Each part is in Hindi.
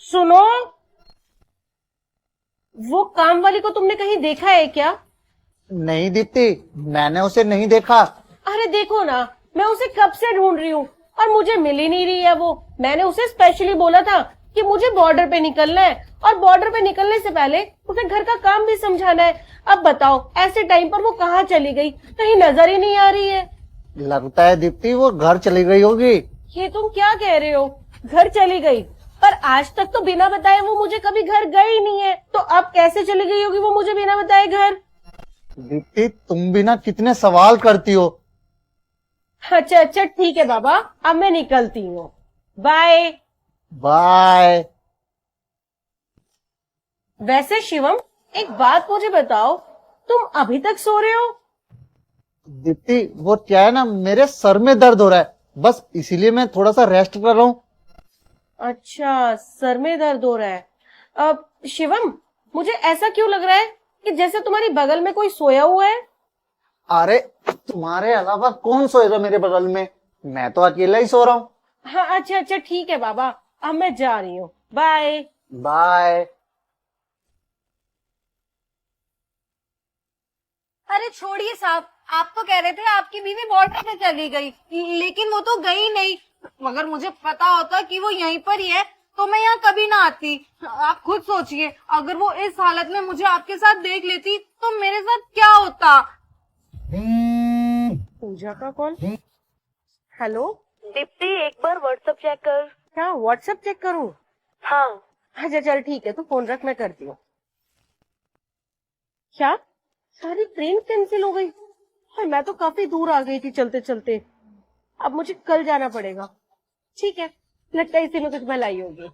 सुनो, वो काम वाली को तुमने कहीं देखा है क्या? नहीं दीप्ति, मैंने उसे नहीं देखा। अरे देखो ना, मैं उसे कब से ढूंढ रही हूँ और मुझे मिल ही नहीं रही है वो। मैंने उसे स्पेशली बोला था कि मुझे बॉर्डर पे निकलना है और बॉर्डर पे निकलने से पहले उसे घर का काम भी समझाना है। अब बताओ ऐसे टाइम पर वो कहाँ चली गई, कहीं नजर ही नहीं आ रही है। लगता है दीप्ति वो घर चली गई होगी। ये तुम क्या कह रहे हो? घर चली गई? पर आज तक तो बिना बताए वो मुझे कभी घर गई नहीं है, तो अब कैसे चली गई होगी वो मुझे बिना बताए घर? दीप्ति तुम भी ना कितने सवाल करती हो। अच्छा अच्छा ठीक है बाबा, अब मैं निकलती हूँ। बाय। बाय। वैसे शिवम, एक बात मुझे बताओ, तुम अभी तक सो रहे हो? दीप्ति वो क्या है ना, मेरे सर में दर्द हो रहा है, बस इसीलिए मैं थोड़ा सा रेस्ट कर रहा हूँ। अच्छा, सर में दर्द हो रहा है। अब शिवम, मुझे ऐसा क्यों लग रहा है कि जैसे तुम्हारी बगल में कोई सोया हुआ है? अरे तुम्हारे अलावा कौन सोएगा मेरे बगल में, मैं तो अकेला ही सो रहा हूँ। हाँ अच्छा अच्छा ठीक है बाबा, अब मैं जा रही हूँ। बाय। बाय। अरे छोड़िए साहब, आप तो कह रहे थे आपकी बीवी बॉर्डर पे चली गई, लेकिन वो तो गई नहीं। मगर मुझे पता होता कि वो यहीं पर ही है तो मैं यहाँ कभी ना आती। आप खुद सोचिए, अगर वो इस हालत में मुझे आपके साथ देख लेती तो मेरे साथ क्या होता। पूजा का कॉल। हेलो दीप्ति, एक बार व्हाट्सएप चेक कर। क्या व्हाट्सएप चेक करूँ? हाँ। अच्छा चल ठीक है, तू फोन रख, मैं करती हूँ। क्या सारी ट्रेन कैंसिल हो गई? और मैं तो काफी दूर आ गई थी चलते चलते। अब मुझे कल जाना पड़ेगा। ठीक है, लगता है इसी में कुछ भलाई होगी।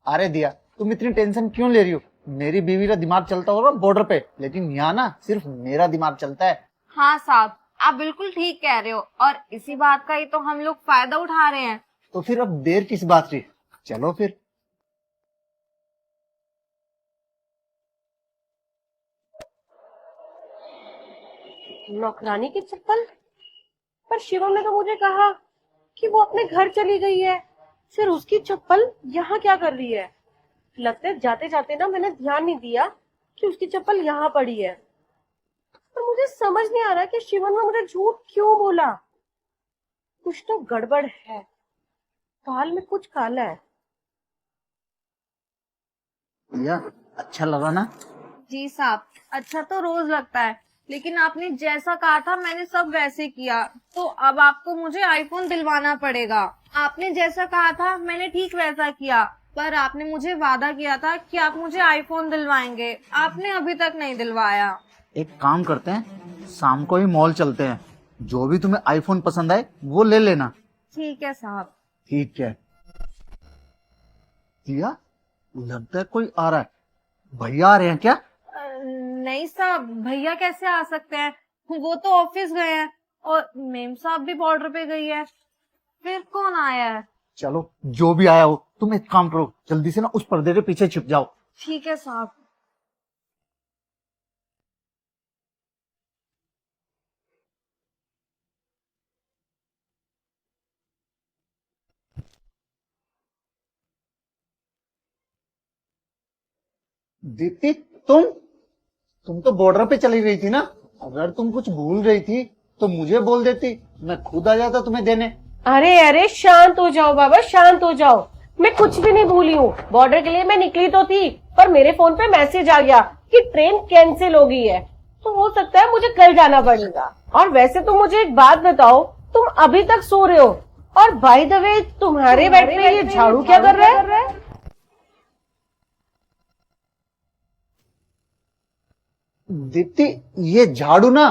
अरे दिया, तुम इतनी टेंशन क्यों ले रही हो? मेरी बीवी का दिमाग चलता होगा बॉर्डर पे, लेकिन यहाँ ना सिर्फ मेरा दिमाग चलता है। हाँ साहब, आप बिल्कुल ठीक कह रहे हो और इसी बात का ही तो हम लोग फायदा उठा रहे हैं। तो फिर अब देर किस बात की, चलो फिर। नौकरानी की चप्पल? पर शिवम ने तो मुझे कहा कि वो अपने घर चली गई है, फिर उसकी चप्पल यहाँ क्या कर रही है? लगता है जाते जाते ना मैंने ध्यान नहीं दिया कि उसकी चप्पल यहाँ पड़ी है। पर मुझे समझ नहीं आ रहा कि शिवम ने मुझे झूठ क्यों बोला। कुछ तो गड़बड़ है, दाल में कुछ काला है। या अच्छा लगा ना? जी साहब, अच्छा तो रोज लगता है, लेकिन आपने जैसा कहा था मैंने सब वैसे किया, तो अब आपको मुझे आईफोन दिलवाना पड़ेगा। आपने जैसा कहा था मैंने ठीक वैसा किया, पर आपने मुझे वादा किया था कि आप मुझे आईफोन दिलवाएंगे, आपने अभी तक नहीं दिलवाया। एक काम करते हैं, शाम को ही मॉल चलते हैं, जो भी तुम्हें आईफोन पसंद आए वो ले लेना। ठीक है साहब। ठीक है। दिया, लगता है कोई आ रहा है। भैया आ रहे हैं क्या? नहीं साहब, भैया कैसे आ सकते हैं, वो तो ऑफिस गए हैं और मेम साहब भी बॉर्डर पे गई है। फिर कौन आया है? चलो जो भी आया हो, तुम एक काम करो, जल्दी से ना उस पर्दे के पीछे छिप जाओ। ठीक है साहब। दीप्ति, तुम तो बॉर्डर पे चली गई थी ना। अगर तुम कुछ भूल रही थी तो मुझे बोल देती, मैं खुद आ जाता तुम्हें देने। अरे अरे शांत हो जाओ बाबा, शांत हो जाओ। मैं कुछ भी नहीं भूली हूँ। बॉर्डर के लिए मैं निकली तो थी, पर मेरे फोन पे मैसेज आ गया कि ट्रेन कैंसिल हो गई है, तो हो सकता है मुझे कल जाना पड़ेगा। और वैसे तो मुझे एक बात बताओ, तुम अभी तक सो रहे हो, और बाय द वे तुम्हारे बेड पे ये झाड़ू क्या कर रहा है? दीप्ति, ये झाड़ू ना,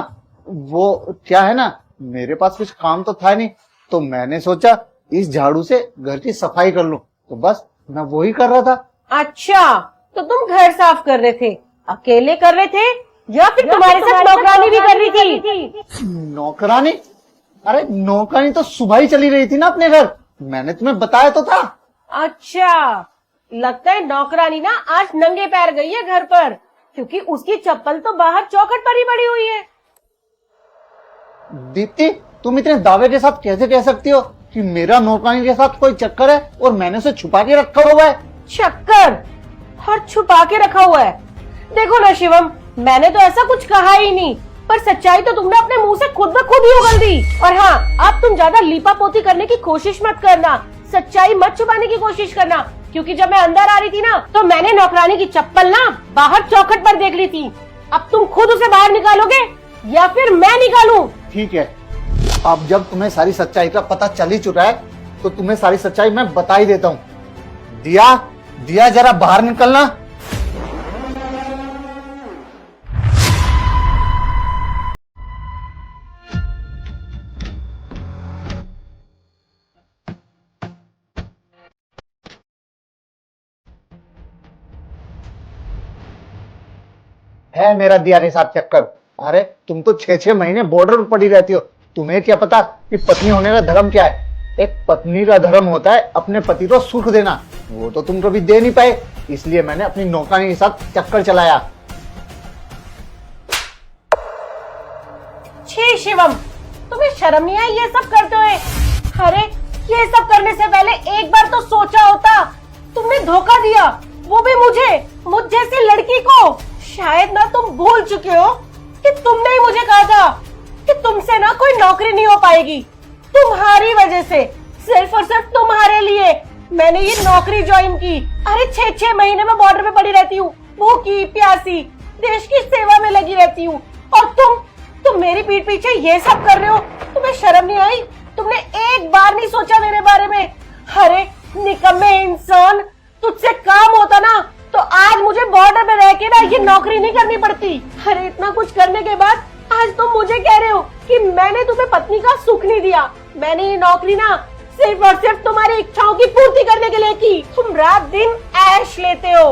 वो क्या है ना, मेरे पास कुछ काम तो था नहीं, तो मैंने सोचा इस झाड़ू से घर की सफाई कर लूं, तो बस मैं वही कर रहा था। अच्छा, तो तुम घर साफ कर रहे थे, अकेले कर रहे थे या फिर तुम्हारे साथ नौकरानी भी कर रही थी? नौकरानी? अरे नौकरानी तो सुबह ही चली रही थी ना अपने घर, मैंने तुम्हें बताया तो था। अच्छा, लगता है नौकरानी ना आज नंगे पैर गई है घर पर, क्योंकि उसकी चप्पल तो बाहर चौखट पर ही पड़ी हुई है। दीप्ति, तुम इतने दावे के साथ कैसे कह सकती हो कि मेरा नौकरानी के साथ कोई चक्कर है और मैंने उसे छुपा के रखा हुआ है? चक्कर और छुपा के रखा हुआ है। देखो ना शिवम, मैंने तो ऐसा कुछ कहा ही नहीं, पर सच्चाई तो तुमने अपने मुंह से खुद ब खुद ही उगल दी। और हाँ, अब तुम ज्यादा लीपापोती करने की कोशिश मत करना, सच्चाई मत छुपाने की कोशिश करना, क्योंकि जब मैं अंदर आ रही थी ना, तो मैंने नौकरानी की चप्पल ना बाहर चौखट पर देख ली थी। अब तुम खुद उसे बाहर निकालोगे या फिर मैं निकालूं? ठीक है, अब जब तुम्हें सारी सच्चाई का पता चल ही चुका है तो तुम्हें सारी सच्चाई मैं बता ही देता हूँ। दिया, दिया जरा बाहर निकलना। है मेरा दिया के साथ चक्कर। अरे तुम तो 6-6 महीने बॉर्डर पर पड़ी रहती हो, तुम्हें क्या पता कि पत्नी होने का धर्म क्या है। एक पत्नी का धर्म होता है अपने पति को सुख देना, वो तो तुम कभी दे नहीं पाए, इसलिए मैंने अपनी नौकरानी के साथ चक्कर चलाया। छी शिवम, तुम्हें शर्म नहीं आई ये सब करते हुए? अरे ये सब करने से पहले एक बार तो सोचा होता। तुमने धोखा दिया, वो भी मुझ जैसी लड़की को। शायद ना तुम भूल चुके हो कि तुमने ही मुझे कहा था कि तुमसे ना कोई नौकरी नहीं हो पाएगी। तुम्हारी वजह से, सिर्फ और सिर्फ तुम्हारे लिए मैंने ये नौकरी ज्वाइन की। अरे 6-6 महीने में बॉर्डर पे पड़ी रहती हूँ, भूखी प्यासी, देश की सेवा में लगी रहती हूँ, और तुम मेरी पीठ पीछे ये सब कर रहे हो। तुम्हें शर्म नहीं आई? तुमने एक बार नहीं सोचा मेरे बारे में? अरे निकम्मे इंसान, तुझसे काम होता ना तो आज मुझे बॉर्डर पे रह के ना ये नौकरी नहीं करनी पड़ती। अरे इतना कुछ करने के बाद आज तुम मुझे कह रहे हो कि मैंने तुम्हें पत्नी का सुख नहीं दिया। मैंने ये नौकरी ना सिर्फ और सिर्फ तुम्हारी इच्छाओं की पूर्ति करने के लिए की। तुम रात दिन ऐश लेते हो,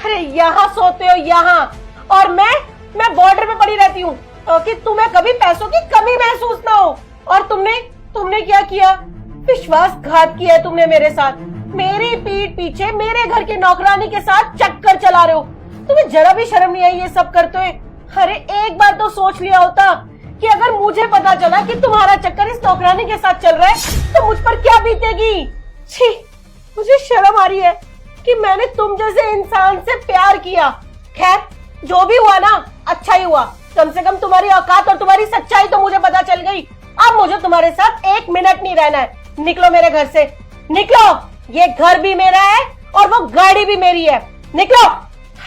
अरे यहाँ सोते हो यहाँ, और मैं बॉर्डर पे पड़ी रहती हूँ कि तुम्हें कभी पैसों की कमी महसूस ना हो। और तुमने क्या किया? विश्वासघात किया है तुमने मेरे साथ। मेरी पीठ पीछे मेरे घर की नौकरानी के साथ चक्कर चला रहे हो। तुम्हें जरा भी शर्म नहीं आई ये सब करते हुए? अरे एक बार तो सोच लिया होता कि अगर मुझे पता चला कि तुम्हारा चक्कर इस नौकरानी के साथ चल रहा है तो मुझ पर क्या बीतेगी। छी, मुझे शर्म आ रही है कि मैंने तुम जैसे इंसान से प्यार किया। खैर जो भी हुआ ना, अच्छा ही हुआ। कम से कम तुम्हारी औकात और तुम्हारी सच्चाई तो मुझे पता चल गई। अब मुझे तुम्हारे साथ 1 मिनट नहीं रहना है। निकलो मेरे घर से, निकलो। ये घर भी मेरा है और वो गाड़ी भी मेरी है। निकलो।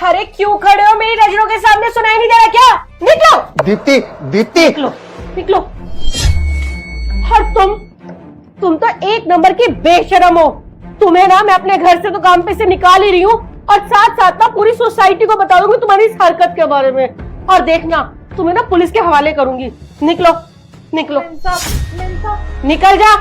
अरे क्यों खड़े हो मेरी नजरों के सामने? सुनाई नहीं दे रहा क्या? निकलो। दीप्ति, दीप्ति, निकलो, निकलो। और तुम तो एक नंबर की बेशरम हो। तुम्हें ना मैं अपने घर से तो काम पे से निकाल ही रही हूँ, और साथ साथ ना पूरी सोसाइटी को बता दूंगी तुम्हारी इस हरकत के बारे में। और देखना, तुम्हें ना पुलिस के हवाले करूंगी। निकलो, निकलो, निकल जा।